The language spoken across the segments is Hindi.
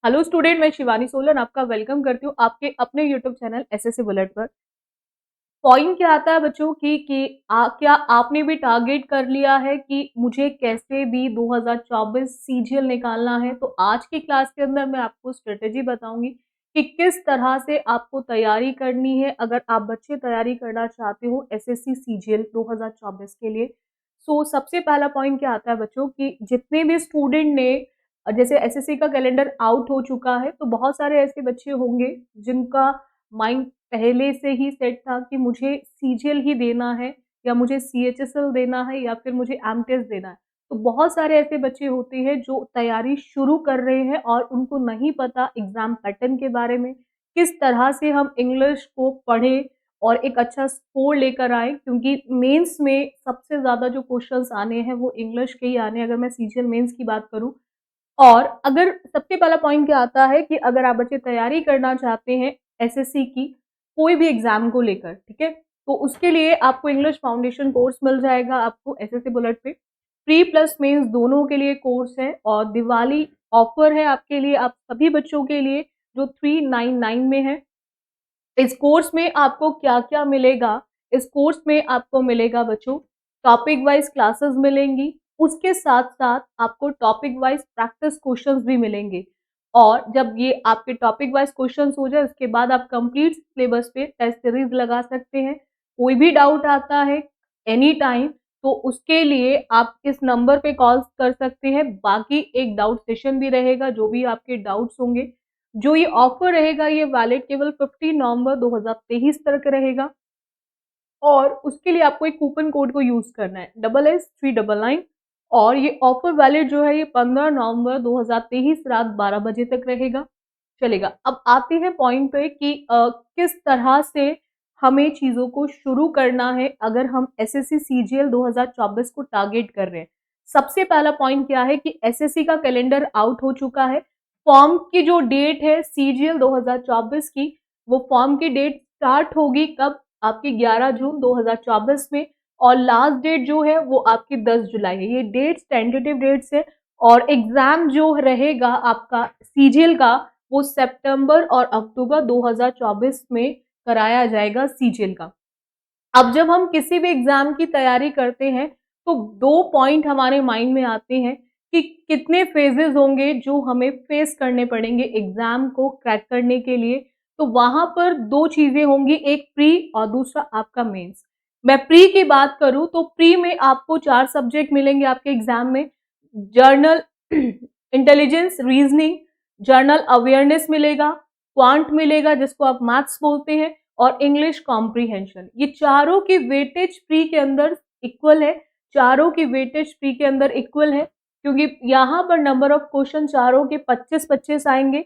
हेलो स्टूडेंट, मैं शिवानी सोलन आपका वेलकम करती हूँ आपके अपने यूट्यूब चैनल एसएससी बुलेट पर। पॉइंट क्या आता है बच्चों कि क्या आपने भी टारगेट कर लिया है कि मुझे कैसे भी 2024 सीजीएल निकालना है। तो आज की क्लास के अंदर मैं आपको स्ट्रेटेजी बताऊंगी कि किस तरह से आपको तैयारी करनी है अगर आप बच्चे तैयारी करना चाहते हो एसएससी सीजीएल 2024 के लिए। सबसे पहला पॉइंट क्या आता है बच्चों कि जितने भी स्टूडेंट ने जैसे एसएससी का कैलेंडर आउट हो चुका है तो बहुत सारे ऐसे बच्चे होंगे जिनका माइंड पहले से ही सेट था कि मुझे सीजीएल ही देना है या मुझे सीएचएसएल देना है या फिर मुझे एमटेस देना है। तो बहुत सारे ऐसे बच्चे होते हैं जो तैयारी शुरू कर रहे हैं और उनको नहीं पता एग्जाम पैटर्न के बारे में, किस तरह से हम इंग्लिश को पढ़ें और एक अच्छा स्कोर लेकर आए, क्योंकि मेंस में सबसे ज्यादा जो क्वेश्चंस आने हैं वो इंग्लिश के ही आने हैं अगर मैं सीजीएल मेंस की बात करूं। और अगर सबसे पहला पॉइंट क्या आता है कि अगर आप बच्चे तैयारी करना चाहते हैं एसएससी की कोई भी एग्जाम को लेकर, ठीक है, तो उसके लिए आपको इंग्लिश फाउंडेशन कोर्स मिल जाएगा आपको एसएससी बुलेट पे। प्री प्लस मेंस दोनों के लिए कोर्स है और दिवाली ऑफर है आपके लिए, आप सभी बच्चों के लिए जो 399 में है। इस कोर्स में आपको क्या क्या मिलेगा? इस कोर्स में आपको मिलेगा बच्चों टॉपिक वाइज क्लासेस मिलेंगी, उसके साथ साथ आपको टॉपिक वाइज प्रैक्टिस क्वेश्चंस भी मिलेंगे। और जब ये आपके टॉपिक वाइज क्वेश्चंस हो जाए उसके बाद आप कंप्लीट सिलेबस पे टेस्ट सीरीज लगा सकते हैं। कोई भी डाउट आता है एनी टाइम तो उसके लिए आप इस नंबर पे कॉल कर सकते हैं। बाकी एक डाउट सेशन भी रहेगा, जो भी आपके डाउट्स होंगे। जो ये ऑफर रहेगा ये वैलिड केवल 15 नवंबर 2023 तक रहेगा और उसके लिए आपको एक कूपन कोड को यूज करना है SS399 और ये ऑफर वैलिड जो है ये 15 नवंबर 2023 रात 12 बजे तक रहेगा। चलेगा, अब आते हैं पॉइंट पे कि किस तरह से हमें चीजों को शुरू करना है अगर हम एसएससी सीजीएल 2024 को टारगेट कर रहे हैं। सबसे पहला पॉइंट क्या है कि एसएससी का कैलेंडर आउट हो चुका है। फॉर्म की जो डेट है सीजीएल 2024 की, वो फॉर्म की डेट स्टार्ट होगी कब? आपकी 11 जून 2024 में और लास्ट डेट जो है वो आपकी 10 जुलाई है। ये डेट्स टेंटेटिव डेट्स है और एग्जाम जो रहेगा आपका सीजीएल का वो सितंबर और अक्टूबर 2024 में कराया जाएगा सीजीएल का। अब जब हम किसी भी एग्जाम की तैयारी करते हैं तो दो पॉइंट हमारे माइंड में आते हैं कि कितने फेजेस होंगे जो हमें फेस करने पड़ेंगे एग्जाम को क्रैक करने के लिए। तो वहां पर दो चीजें होंगी, एक प्री और दूसरा आपका मेंस। मैं प्री की बात करूं तो प्री में आपको 4 सब्जेक्ट मिलेंगे आपके एग्जाम में। Journal intelligence reasoning, journal awareness मिलेगा, क्वांट मिलेगा जिसको आप मैथ्स बोलते हैं और इंग्लिश कॉम्प्रीहेंशन। ये चारों की वेटेज प्री के अंदर इक्वल है, चारों की वेटेज प्री के अंदर इक्वल है, क्योंकि यहाँ पर नंबर ऑफ क्वेश्चन चारों के 25-25 आएंगे।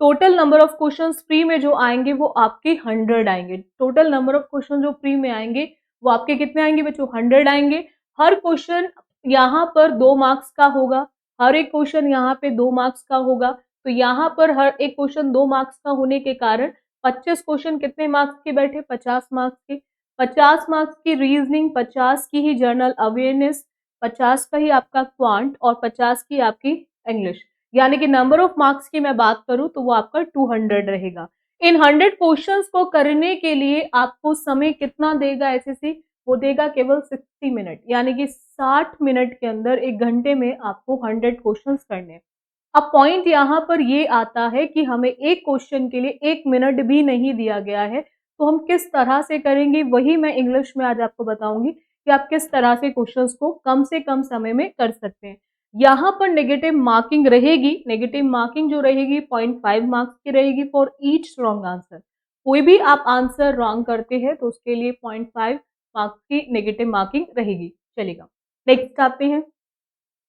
Total number of question pre में जो आएंगे वो आपके 100 आएंगे। टोटल नंबर ऑफ क्वेश्चन जो प्री में आएंगे वो आपके कितने आएंगे बच्चों? 100 आएंगे। हर क्वेश्चन यहाँ पर 2 मार्क्स का होगा, हर एक क्वेश्चन यहाँ पे 2 मार्क्स का होगा। तो यहाँ पर हर एक क्वेश्चन 2 मार्क्स का होने के कारण 25 क्वेश्चन कितने मार्क्स के बैठे? 50 मार्क्स के। 50 मार्क्स की रीजनिंग, 50 की ही जनरल अवेयरनेस, 50 का ही आपका क्वांट और 50 की आपकी इंग्लिश। यानी कि नंबर ऑफ मार्क्स की मैं बात करूं तो वो आपका 200 रहेगा। इन 100 क्वेश्चंस को करने के लिए आपको समय कितना देगा एसएससी? वो देगा केवल 60 मिनट, यानी कि 60 मिनट के अंदर, एक घंटे में आपको 100 क्वेश्चंस करने। अब पॉइंट यहाँ पर ये आता है कि हमें एक क्वेश्चन के लिए 1 मिनट भी नहीं दिया गया है, तो हम किस तरह से करेंगे वही मैं इंग्लिश में आज आपको बताऊंगी कि आप किस तरह से क्वेश्चंस को कम से कम समय में कर सकते हैं। यहाँ पर नेगेटिव मार्किंग रहेगी। नेगेटिव मार्किंग जो रहेगी 0.5 मार्क्स की रहेगी फॉर ईच रॉन्ग आंसर। कोई भी आप आंसर रॉन्ग करते हैं तो उसके लिए 0.5 मार्क्स की नेगेटिव मार्किंग रहेगी। चलेगा, नेक्स्ट आते हैं।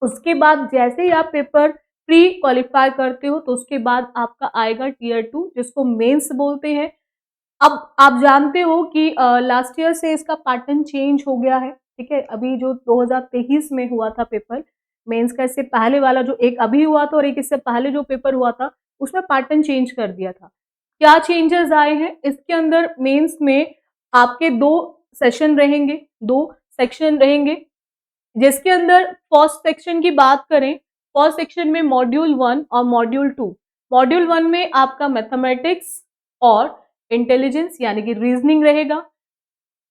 उसके बाद जैसे ही आप पेपर प्री क्वालिफाई करते हो तो उसके बाद आपका आएगा टीयर 2 जिसको मेंस बोलते हैं। अब आप जानते हो कि लास्ट ईयर से इसका पैटर्न चेंज हो गया है, ठीक है। अभी जो 2023 में हुआ था पेपर मेंस का, इससे पहले वाला जो एक अभी हुआ था और एक इससे पहले जो पेपर हुआ था उसमें पैटर्न चेंज कर दिया था। क्या चेंजेस आए हैं इसके अंदर? मेंस में आपके 2 सेशन रहेंगे, 2 सेक्शन रहेंगे, जिसके अंदर फर्स्ट सेक्शन की बात करें, फर्स्ट सेक्शन में मॉड्यूल 1 और मॉड्यूल 2 मॉड्यूल 1 में आपका मैथमेटिक्स और इंटेलिजेंस यानी कि रीजनिंग रहेगा,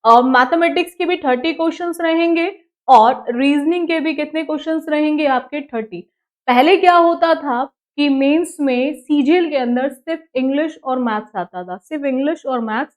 और मैथमेटिक्स के भी 30 क्वेश्चंस रहेंगे और रीजनिंग के भी कितने क्वेश्चंस रहेंगे आपके 30। पहले क्या होता था कि मेंस में सीजीएल के अंदर सिर्फ इंग्लिश और मैथ्स आता था, सिर्फ इंग्लिश और मैथ्स,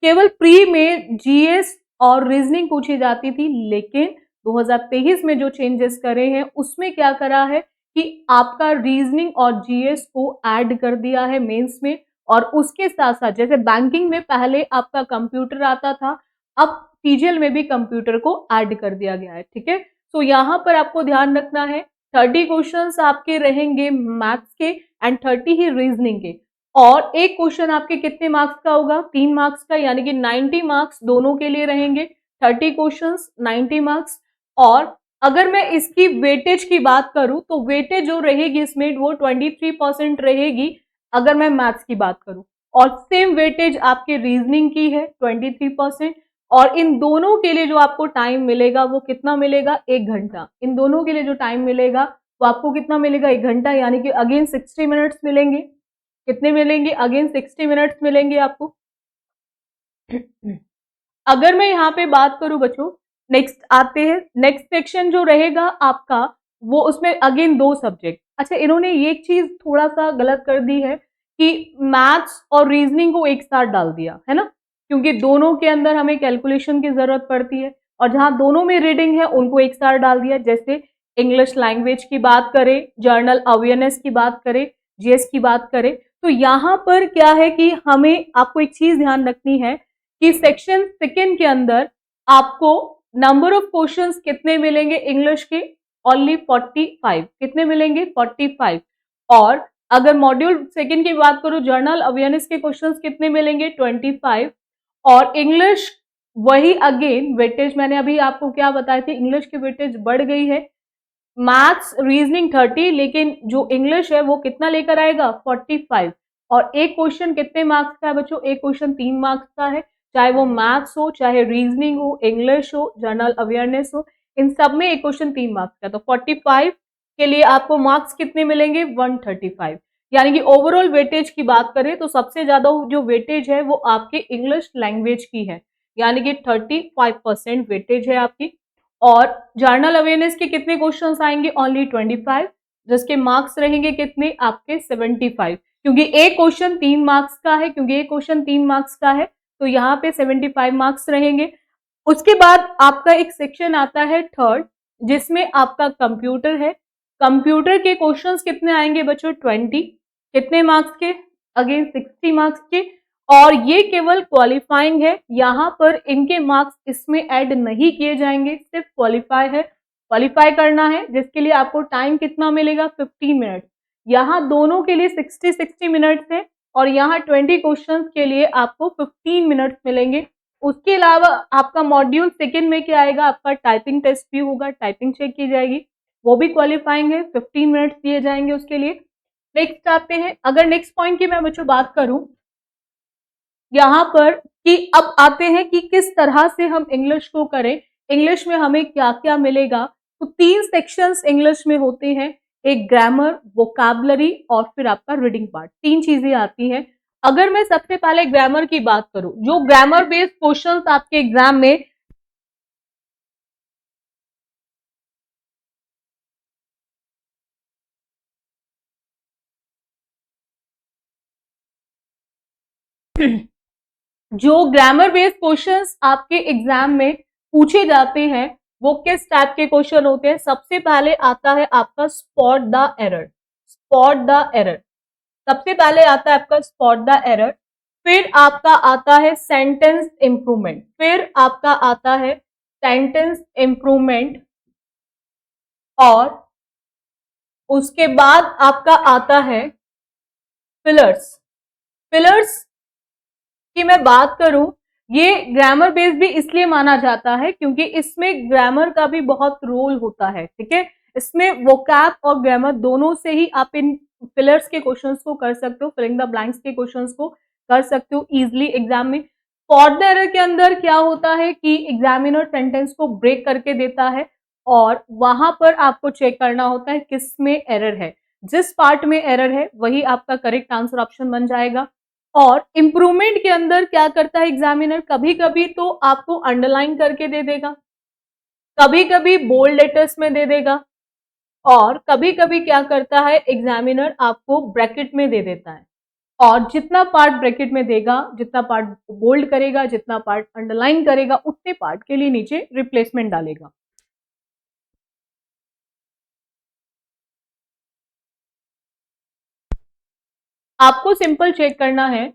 केवल प्री में जीएस और रीजनिंग पूछी जाती थी। लेकिन 2023 में जो चेंजेस करे हैं उसमें क्या करा है कि आपका रीजनिंग और जीएस को ऐड कर दिया है मेंस में, और उसके साथ साथ जैसे बैंकिंग में पहले आपका कंप्यूटर आता था, अब सीजीएल में भी कंप्यूटर को ऐड कर दिया गया है, ठीक है। तो यहाँ पर आपको ध्यान रखना है 30 क्वेश्चंस आपके रहेंगे मैथ्स के एंड 30 ही रीजनिंग के, और एक क्वेश्चन आपके कितने मार्क्स का होगा, 3 मार्क्स का, यानी कि 90 मार्क्स दोनों के लिए रहेंगे, 30 क्वेश्चंस 90 मार्क्स। और अगर मैं इसकी वेटेज की बात करूं तो वेटेज जो रहेगी इसमें वो 23% रहेगी अगर मैं मैथ्स की बात करूं, और सेम वेटेज आपके रीजनिंग की है 23%। और इन दोनों के लिए जो आपको टाइम मिलेगा वो कितना मिलेगा, 1 घंटा। इन दोनों के लिए जो टाइम मिलेगा वो आपको कितना मिलेगा, 1 घंटा, यानी कि अगेन 60 मिनट्स मिलेंगे। कितने मिलेंगे, अगेन 60 मिनट्स मिलेंगे आपको। अगर मैं यहाँ पे बात करूं बच्चों, नेक्स्ट आते हैं, नेक्स्ट सेक्शन जो रहेगा आपका वो उसमें अगेन 2 सब्जेक्ट। अच्छा, इन्होंने ये एक चीज थोड़ा सा गलत कर दी है कि मैथ्स और रीजनिंग को एक साथ डाल दिया है ना, क्योंकि दोनों के अंदर हमें कैलकुलेशन की जरूरत पड़ती है, और जहां दोनों में रीडिंग है उनको एक साथ डाल दिया। जैसे इंग्लिश लैंग्वेज की बात करें, जर्नल अवेयरनेस की बात करें, जीएस की बात करें, तो यहाँ पर क्या है कि हमें आपको एक चीज ध्यान रखनी है कि सेक्शन सेकेंड के अंदर आपको नंबर ऑफ क्वेश्चंस कितने मिलेंगे इंग्लिश के, ओनली 45। कितने मिलेंगे, 45। और अगर मॉड्यूल सेकेंड की बात करूं, जर्नल अवेयरनेस के क्वेश्चंस कितने मिलेंगे, 25। और इंग्लिश वही अगेन वेटेज मैंने अभी आपको क्या बताया थी, इंग्लिश की वेटेज बढ़ गई है, मैथ्स रीजनिंग 30, लेकिन जो इंग्लिश है वो कितना लेकर आएगा, 45। और एक क्वेश्चन कितने मार्क्स का है बच्चों, एक क्वेश्चन 3 मार्क्स का है, चाहे वो मैथ्स हो, चाहे रीजनिंग हो, इंग्लिश हो, जनरल अवेयरनेस हो, इन सब में एक क्वेश्चन 3 मार्क्स का। तो 45 के लिए आपको मार्क्स कितने मिलेंगे, 135। यानी कि ओवरऑल वेटेज की बात करें तो सबसे ज्यादा जो वेटेज है वो आपके इंग्लिश लैंग्वेज की है, यानी कि 35% वेटेज है आपकी। और जर्नल अवेयरनेस के कितने क्वेश्चंस आएंगे, ओनली 25, जिसके मार्क्स रहेंगे कितने आपके 75, क्योंकि एक क्वेश्चन 3 मार्क्स का है, क्योंकि एक क्वेश्चन 3 मार्क्स का है तो यहाँ पे 75 मार्क्स रहेंगे। उसके बाद आपका एक सेक्शन आता है थर्ड, जिसमें आपका कंप्यूटर है। कंप्यूटर के क्वेश्चंस कितने आएंगे बच्चों, 20। कितने मार्क्स के, अगेन 60 मार्क्स के, और ये केवल क्वालिफाइंग है, यहाँ पर इनके मार्क्स इसमें ऐड नहीं किए जाएंगे, सिर्फ क्वालिफाई है, क्वालिफाई करना है, जिसके लिए आपको टाइम कितना मिलेगा, 15 मिनट। यहाँ दोनों के लिए 60 मिनट्स है, और यहाँ 20 क्वेश्चंस के लिए आपको 15 मिनट्स मिलेंगे। उसके अलावा आपका मॉड्यूल सेकेंड में क्या आएगा, आपका टाइपिंग टेस्ट भी होगा, टाइपिंग चेक की जाएगी, वो भी क्वालिफाइंग है, 15 मिनट्स दिए जाएंगे उसके लिए। नेक्स्ट आते हैं, अगर नेक्स्ट पॉइंट की मैं बच्चों बात करूं यहाँ पर, कि अब आते हैं कि किस तरह से हम इंग्लिश को करें, इंग्लिश में हमें क्या क्या मिलेगा। तो 3 सेक्शंस इंग्लिश में होते हैं, एक ग्रामर, वोकैबुलरी और फिर आपका रीडिंग पार्ट, 3 चीजें आती हैं। अगर मैं सबसे पहले ग्रामर की बात करूं, जो ग्रामर बेस्ड क्वेश्चंस आपके एग्जाम में जो ग्रामर बेस्ड क्वेश्चंस आपके एग्जाम में पूछे जाते हैं वो किस टाइप के क्वेश्चन होते हैं। सबसे पहले आता है आपका spot the error, spot the error, सबसे पहले आता है आपका स्पॉट द एरर, फिर आपका आता है सेंटेंस इंप्रूवमेंट, फिर आपका आता है सेंटेंस इंप्रूवमेंट, और उसके बाद आपका आता है फिलर्स। फिलर्स की मैं बात करूं, ये ग्रामर बेस्ड भी इसलिए माना जाता है क्योंकि इसमें ग्रामर का भी बहुत रोल होता है, ठीक है। इसमें वोकैब और ग्रामर दोनों से ही आप इन फिलर्स के क्वेश्चंस को कर सकते हो, फिलिंग द ब्लैंक्स के क्वेश्चंस को कर सकते हो इजिली एग्जाम में। स्पॉट द एरर के अंदर क्या होता है कि एग्जामिनर सेंटेंस को ब्रेक करके देता है और वहां पर आपको चेक करना होता है किस में एरर है। जिस पार्ट में एरर है वही आपका करेक्ट आंसर ऑप्शन बन जाएगा। और इंप्रूवमेंट के अंदर क्या करता है एग्जामिनर, कभी कभी तो आपको अंडरलाइन करके दे देगा, कभी कभी बोल्ड लेटर्स में दे देगा, और कभी कभी क्या करता है एग्जामिनर आपको ब्रैकेट में दे देता है। और जितना पार्ट ब्रैकेट में देगा, जितना पार्ट बोल्ड करेगा, जितना पार्ट अंडरलाइन करेगा, उतने पार्ट के लिए नीचे रिप्लेसमेंट डालेगा। आपको सिंपल चेक करना है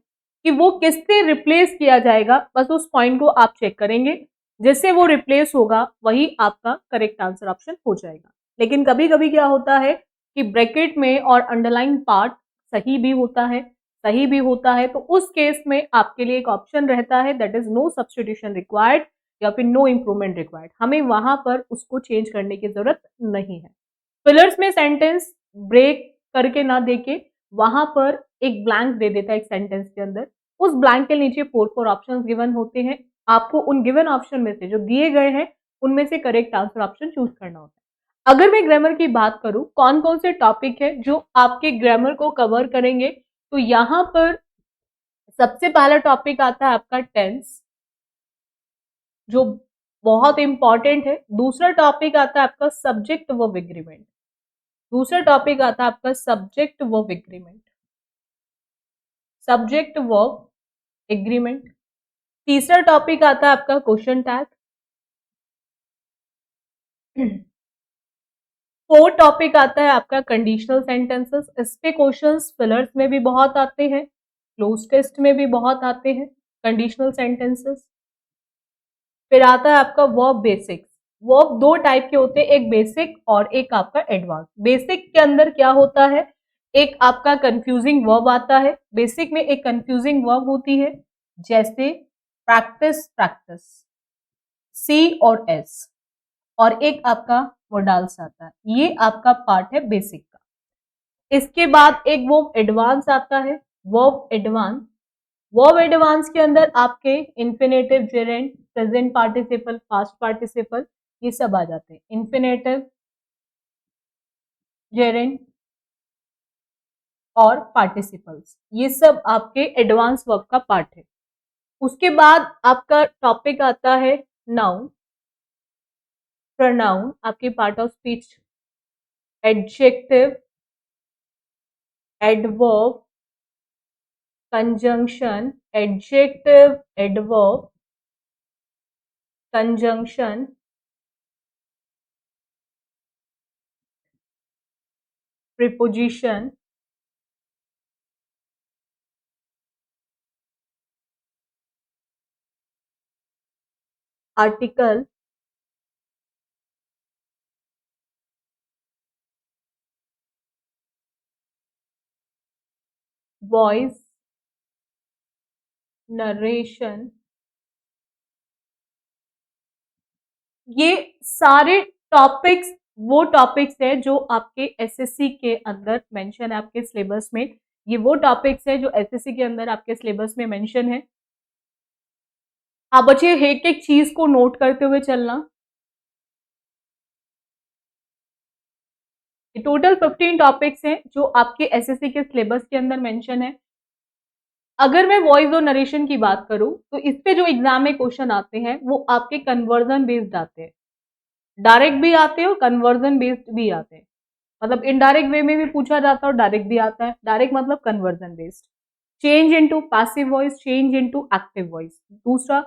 कि वो किससे रिप्लेस किया जाएगा, बस उस पॉइंट को आप चेक करेंगे, जिससे वो रिप्लेस होगा वही आपका करेक्ट आंसर ऑप्शन हो जाएगा। लेकिन कभी कभी क्या होता है कि ब्रैकेट में और अंडरलाइन पार्ट सही भी होता है, सही भी होता है, तो उस केस में आपके लिए एक ऑप्शन रहता है, that is no substitution required या फिर नो इंप्रूवमेंट रिक्वायर्ड। हमें वहां पर उसको चेंज करने की जरूरत नहीं है। फिलर्स में सेंटेंस ब्रेक करके ना देके वहां पर एक ब्लैंक दे देता है एक सेंटेंस के अंदर, उस ब्लैंक के नीचे 4 ऑप्शंस गिवन होते हैं, आपको उन गिवन ऑप्शन में से जो दिए गए हैं उनमें से करेक्ट आंसर ऑप्शन चूज करना होता है। अगर मैं ग्रामर की बात करूं कौन कौन से टॉपिक है जो आपके ग्रामर को कवर करेंगे, तो यहां पर सबसे पहला टॉपिक आता है आपका टेंस, जो बहुत इंपॉर्टेंट है। दूसरा टॉपिक आता है आपका सब्जेक्ट वर्ब एग्रीमेंट, दूसरा टॉपिक आता है आपका subject verb agreement, subject verb agreement. तीसरा टॉपिक आता है आपका क्वेश्चन टैग। फोर्थ टॉपिक आता है आपका कंडीशनल सेंटेंसेस, इस पे क्वेश्चंस फिलर्स में भी बहुत आते हैं, क्लोज टेस्ट में भी बहुत आते हैं कंडीशनल सेंटेंसेस। फिर आता है आपका वर्ब बेसिक्स। वर्ब दो टाइप के होते हैं, एक बेसिक और एक आपका एडवांस। बेसिक के अंदर क्या होता है, एक आपका कंफ्यूजिंग वर्ब आता है, बेसिक में एक कंफ्यूजिंग वर्ब होती है, जैसे प्रैक्टिस प्रैक्टिस, सी और एस, और एक आपका मोडाल्स आता है, ये आपका पार्ट है बेसिक का। इसके बाद एक वर्ब एडवांस आता है, वर्ब एडवांस। वर्ब एडवांस के अंदर आपके infinitive, Geraint, present participle, past participle, ये सब आ जाते हैं। इन्फिनेटिव, जेरेंट और पार्टिसिपल्स, ये सब आपके एडवांस वर्ब का पार्ट है। उसके बाद आपका टॉपिक आता है नाउन, प्रोनाउन, आपकी part of speech, adjective, adverb, conjunction, adjective, adverb, conjunction, preposition, article, voice, narration. ये सारे टॉपिक्स वो टॉपिक्स है जो आपके एसएससी के अंदर मेंशन है आपके सिलेबस में। ये वो टॉपिक्स है जो एसएससी के अंदर आपके सिलेबस में मेंशन है। आप बच्चे एक एक चीज को नोट करते हुए चलना। टोटल 15 टॉपिक्स हैं जो आपके एसएससी के सिलेबस के अंदर मेंशन है। अगर मैं वॉइस और नरेशन की बात करूं तो इस पे जो एग्जाम में क्वेश्चन आते हैं वो आपके कन्वर्जन बेस्ड आते हैं, डायरेक्ट भी आते हैं और कन्वर्जन बेस्ड भी आते हैं। मतलब इनडायरेक्ट वे में भी पूछा जाता है और डायरेक्ट भी आता है। डायरेक्ट मतलब conversion based, change into passive voice, change into active voice. दूसरा,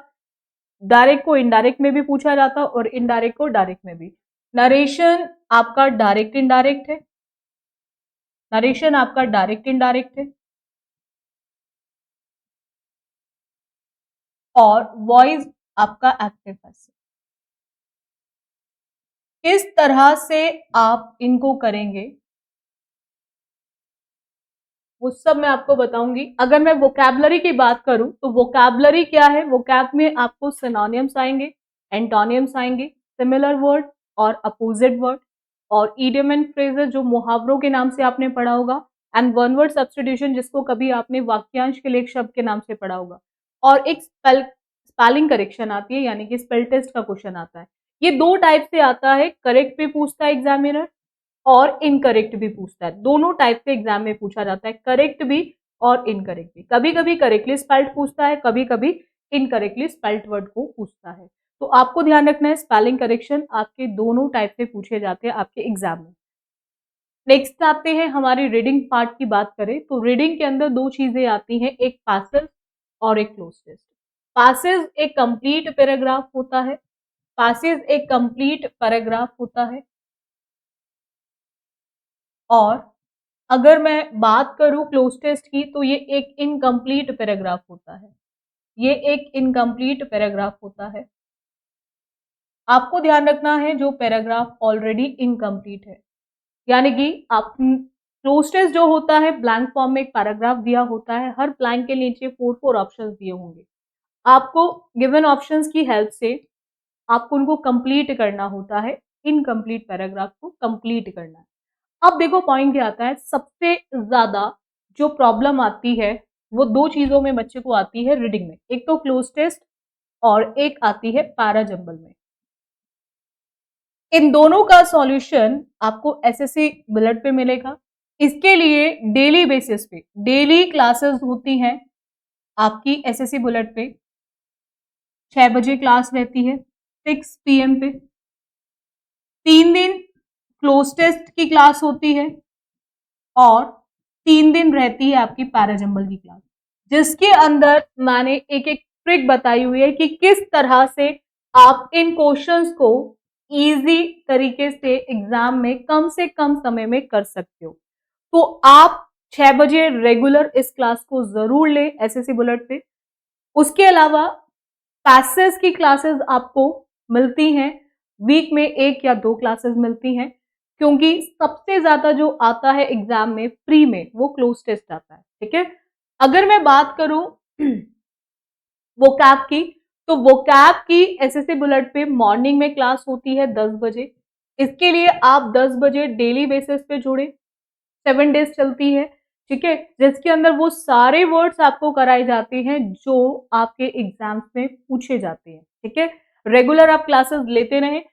डायरेक्ट को इनडायरेक्ट में भी पूछा जाता है और इनडायरेक्ट को डायरेक्ट में भी। नरेशन आपका डायरेक्ट इनडायरेक्ट है, नरेशन आपका डायरेक्ट इनडायरेक्ट है, और वॉइस आपका एक्टिव पैसिव। किस तरह से आप इनको करेंगे वो सब मैं आपको बताऊंगी। अगर मैं वोकैबलरी की बात करूं तो वोकैबलरी क्या है, वोकैब में आपको सिनोनिम्स आएंगे, एंटोनिम्स आएंगे, सिमिलर वर्ड और अपोजिट वर्ड, और इडियम एंड फ्रेजेस जो मुहावरों के नाम से आपने पढ़ा होगा, एंड वन वर्ड सब्स्टिट्यूशन जिसको कभी आपने वाक्यांश के लिए एक शब्द के नाम से पढ़ा होगा, और एक स्पेलिंग करेक्शन आती है, यानी कि स्पेल टेस्ट का क्वेश्चन आता है। ये दो टाइप से आता है, करेक्ट भी पूछता है एग्जामिनर और इनकरेक्ट भी पूछता है। दोनों टाइप से एग्जाम में पूछा जाता है, करेक्ट भी और इनकरेक्ट भी। कभी कभी करेक्टली स्पेल्ड पूछता है, कभी कभी इनकरेक्टली स्पेल्ड वर्ड को पूछता है। तो आपको ध्यान रखना है, स्पेलिंग करेक्शन आपके दोनों टाइप से पूछे जाते हैं आपके एग्जाम में। नेक्स्ट आते हैं हमारी रीडिंग पार्ट की बात करें तो रीडिंग के अंदर दो चीजें आती हैं, एक पैसेज और एक क्लोज टेस्ट। पैसेज एक कंप्लीट पैराग्राफ होता है, पैसेज एक कंप्लीट पैराग्राफ होता है। और अगर मैं बात करूं क्लोज टेस्ट की तो ये एक इनकम्प्लीट पैराग्राफ होता है, ये एक इनकम्प्लीट पैराग्राफ होता है। आपको ध्यान रखना है जो पैराग्राफ ऑलरेडी इनकम्प्लीट है, यानी कि आप क्लोज टेस्ट जो होता है ब्लैंक फॉर्म में एक पैराग्राफ दिया होता है, हर ब्लैंक के नीचे 4 ऑप्शंस दिए होंगे। आपको गिवन ऑप्शंस की हेल्प से आपको उनको कंप्लीट करना होता है, इनकम्प्लीट पैराग्राफ को कंप्लीट करना है। अब देखो पॉइंट क्या आता है, सबसे ज्यादा जो प्रॉब्लम आती है वो दो चीजों में बच्चे को आती है रीडिंग में, एक तो क्लोज टेस्ट और एक आती है पैराजंबल में। इन दोनों का सॉल्यूशन आपको एसएससी बुलेट पे मिलेगा। इसके लिए डेली बेसिस पे डेली क्लासेस होती हैं आपकी एसएससी बुलेट पे। 6 बजे क्लास रहती है 6 PM पे। 3 दिन क्लोज टेस्ट की क्लास होती है और 3 दिन रहती है आपकी पैराजंबल की क्लास, जिसके अंदर मैंने एक एक ट्रिक बताई हुई है कि किस तरह से आप इन क्वेश्चंस को इजी तरीके से एग्जाम में कम से कम समय में कर सकते हो। तो आप 6 बजे रेगुलर इस क्लास को जरूर लें एसएससी बुलेट पे। उसके अलावा पैसेज की क्लासेस आपको मिलती हैं, वीक में 1 या 2 क्लासेस मिलती हैं, क्योंकि सबसे ज्यादा जो आता है एग्जाम में प्री में वो क्लोज टेस्ट आता है। ठीक है, अगर मैं बात करूं वोकैब की, तो वोकैब की एसएससी बुलेट पे मॉर्निंग में क्लास होती है 10 बजे। इसके लिए आप 10 बजे डेली बेसिस पे जुड़े, 7 डेज चलती है। ठीक है, जिसके अंदर वो सारे वर्ड्स आपको कराए जाते हैं जो आपके एग्जाम्स में पूछे जाते हैं। ठीक है, रेगुलर आप क्लासेस लेते रहें।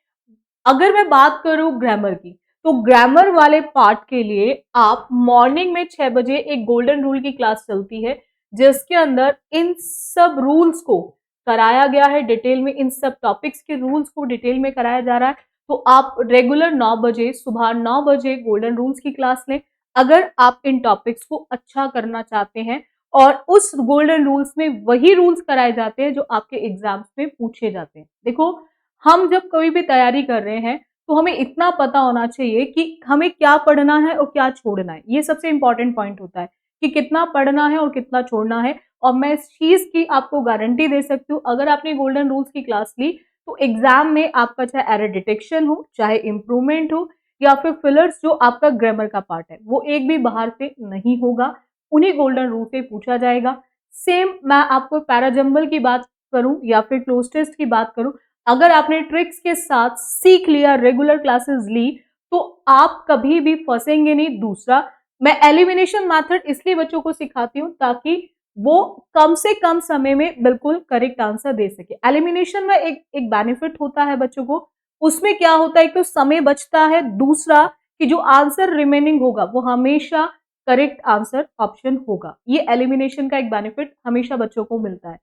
अगर मैं बात करूं ग्रामर की, तो ग्रामर वाले पार्ट के लिए आप मॉर्निंग में 6 बजे एक गोल्डन रूल की क्लास चलती है, जिसके अंदर इन सब रूल्स को कराया गया है डिटेल में, इन सब टॉपिक्स के रूल्स को डिटेल में कराया जा रहा है। तो आप रेगुलर 9 बजे, सुबह 9 बजे गोल्डन रूल्स की क्लास लें अगर आप इन टॉपिक्स को अच्छा करना चाहते हैं। और उस गोल्डन रूल्स में वही रूल्स कराए जाते हैं जो आपके एग्जाम्स में पूछे जाते हैं। देखो, हम जब कोई भी तैयारी कर रहे हैं तो हमें इतना पता होना चाहिए कि हमें क्या पढ़ना है और क्या छोड़ना है। ये सबसे इंपॉर्टेंट पॉइंट होता है कि कितना पढ़ना है और कितना छोड़ना है। और मैं इस चीज की आपको गारंटी दे सकती हूँ, अगर आपने गोल्डन रूल्स की क्लास ली तो एग्जाम में आपका चाहे एरर डिटेक्शन हो, चाहे इंप्रूवमेंट हो, या फिर फिलर्स जो आपका ग्रामर का पार्ट है वो एक भी बाहर से नहीं होगा, उन्हीं गोल्डन रूल से पूछा जाएगा। सेम मैं आपको पैराजंबल की बात करूं या फिर क्लोज टेस्ट की बात करूं, अगर आपने ट्रिक्स के साथ सीख लिया, रेगुलर क्लासेस ली, तो आप कभी भी फंसेंगे नहीं। दूसरा, मैं एलिमिनेशन मेथड इसलिए बच्चों को सिखाती हूँ ताकि वो कम से कम समय में बिल्कुल करेक्ट आंसर दे सके। एलिमिनेशन में एक बेनिफिट होता है बच्चों को, उसमें क्या होता है, एक तो समय बचता है, दूसरा कि जो आंसर रिमेनिंग होगा वो हमेशा करेक्ट आंसर ऑप्शन होगा। ये एलिमिनेशन का एक बेनिफिट हमेशा बच्चों को मिलता है।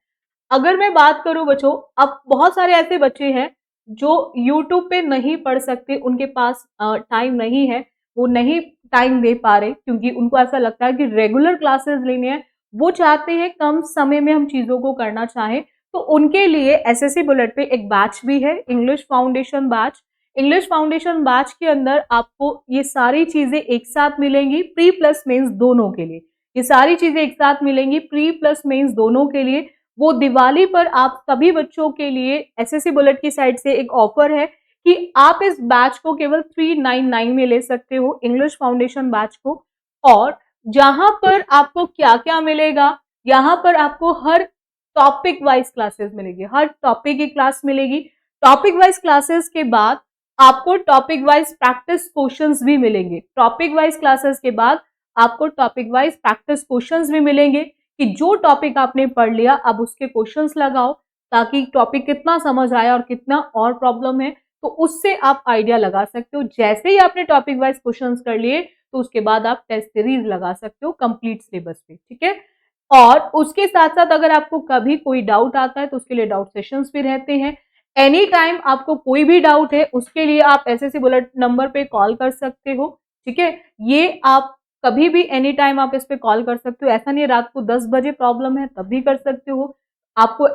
अगर मैं बात करूं बच्चों, अब बहुत सारे ऐसे बच्चे हैं जो YouTube पे नहीं पढ़ सकते, उनके पास टाइम नहीं है, वो नहीं टाइम दे पा रहे क्योंकि उनको ऐसा लगता है कि रेगुलर क्लासेस लेने हैं, वो चाहते हैं कम समय में हम चीजों को करना चाहें। तो उनके लिए एसएससी बुलेट पे एक बैच भी है, English foundation batch. English foundation batch के अंदर आपको ये सारी चीजें एक साथ मिलेंगी, प्री प्लस मेंस दोनों के लिए। ये सारी चीजें एक साथ मिलेंगी प्री प्लस मेंस दोनों के लिए। वो दिवाली पर आप सभी बच्चों के लिए एसएससी बुलेट की साइड से एक ऑफर है कि आप इस बैच को केवल 399 में ले सकते हो, इंग्लिश फाउंडेशन बैच को। और जहां पर आपको क्या क्या मिलेगा, यहाँ पर आपको हर टॉपिक वाइज क्लासेस मिलेगी, हर टॉपिक की क्लास मिलेगी। टॉपिक वाइज क्लासेस के बाद आपको टॉपिक वाइज प्रैक्टिस क्वेश्चंस भी मिलेंगे। टॉपिक वाइज क्लासेस के बाद आपको टॉपिक वाइज प्रैक्टिस क्वेश्चंस भी मिलेंगे कि जो टॉपिक आपने पढ़ लिया अब उसके क्वेश्चंस लगाओ, ताकि टॉपिक कितना समझ आया और कितना और प्रॉब्लम है तो उससे आप आइडिया लगा सकते हो। जैसे ही आपने टॉपिक वाइज क्वेश्चंस कर लिए तो उसके बाद आप टेस्ट सीरीज लगा सकते हो कंप्लीट सिलेबस पे, ठीक है। और उसके साथ साथ अगर आपको कभी कोई डाउट आता है तो उसके लिए डाउट सेशंस भी रहते हैं। एनी टाइम आपको कोई भी डाउट है उसके लिए आप एसएससी बुलेट नंबर पे कॉल कर सकते हो, ठीक है। ये आप कभी भी एनी टाइम आप इस पे कॉल कर सकते हो। ऐसा नहीं रात को 10 बजे प्रॉब्लम है तब भी कर सकते हो। आपको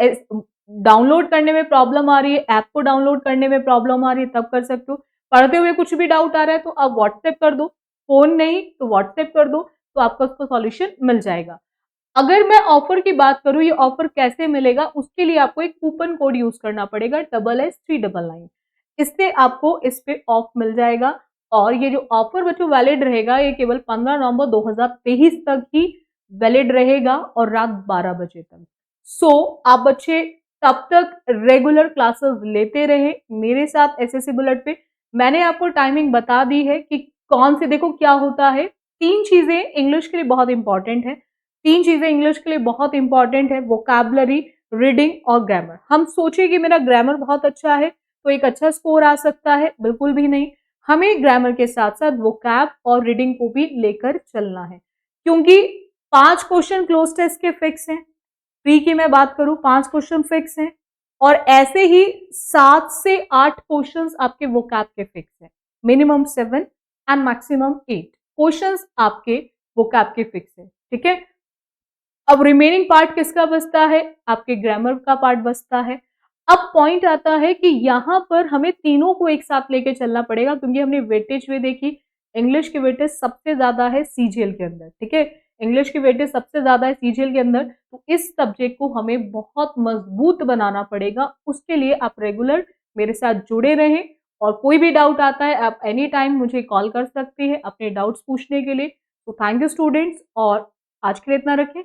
डाउनलोड करने में प्रॉब्लम आ रही है, ऐप को डाउनलोड करने में प्रॉब्लम आ रही है, तब कर सकते हो। पढ़ते हुए कुछ भी डाउट आ रहा है तो आप व्हाट्सएप कर दो, फोन नहीं तो व्हाट्सएप कर दो, तो आपको उसका सॉल्यूशन मिल जाएगा। अगर मैं ऑफर की बात करूं, ये ऑफर कैसे मिलेगा, उसके लिए आपको एक कूपन कोड यूज करना पड़ेगा SS399। इससे आपको इस पे ऑफ मिल जाएगा। और ये जो ऑफर बच्चों वैलिड रहेगा ये केवल 15 नवंबर 2023 तक ही वैलिड रहेगा और रात 12 बजे तक। सो आप बच्चे तब तक रेगुलर क्लासेस लेते रहे मेरे साथ एसएससी बुलेट पे। मैंने आपको टाइमिंग बता दी है कि कौन से, देखो क्या होता है, 3 चीजें इंग्लिश के लिए बहुत इंपॉर्टेंट है। 3 चीजें इंग्लिश के लिए बहुत इंपॉर्टेंट है, वोकैबुलरी, रीडिंग और ग्रामर। हम सोचे कि मेरा ग्रामर बहुत अच्छा है तो एक अच्छा स्कोर आ सकता है, बिल्कुल भी नहीं। हमें ग्रामर के साथ साथ वोकैब और रीडिंग को भी लेकर चलना है, क्योंकि 5 क्वेश्चन क्लोज टेस्ट के फिक्स हैं। प्री की मैं बात करूं 5 क्वेश्चन फिक्स हैं और ऐसे ही 7 से 8 क्वेश्चंस आपके वोकैब के फिक्स हैं। मिनिमम 7 एंड मैक्सिमम 8 क्वेश्चंस आपके वोकैब के फिक्स है, ठीक है। अब रिमेनिंग पार्ट किसका बचता है, आपके ग्रामर का पार्ट बचता है। अब पॉइंट आता है कि यहां पर हमें तीनों को एक साथ लेके चलना पड़ेगा, क्योंकि हमने वेटेज में देखी इंग्लिश की वेटेज सबसे ज्यादा है सीजीएल के अंदर, ठीक है। इंग्लिश की वेटेज सबसे ज्यादा है सीजीएल के अंदर, तो इस सब्जेक्ट को हमें बहुत मजबूत बनाना पड़ेगा। उसके लिए आप रेगुलर मेरे साथ जुड़े रहें और कोई भी डाउट आता है आप एनी टाइम मुझे कॉल कर सकते हैं अपने डाउट्स पूछने के लिए। तो थैंक यू स्टूडेंट्स, और आज के लिए इतना रखें।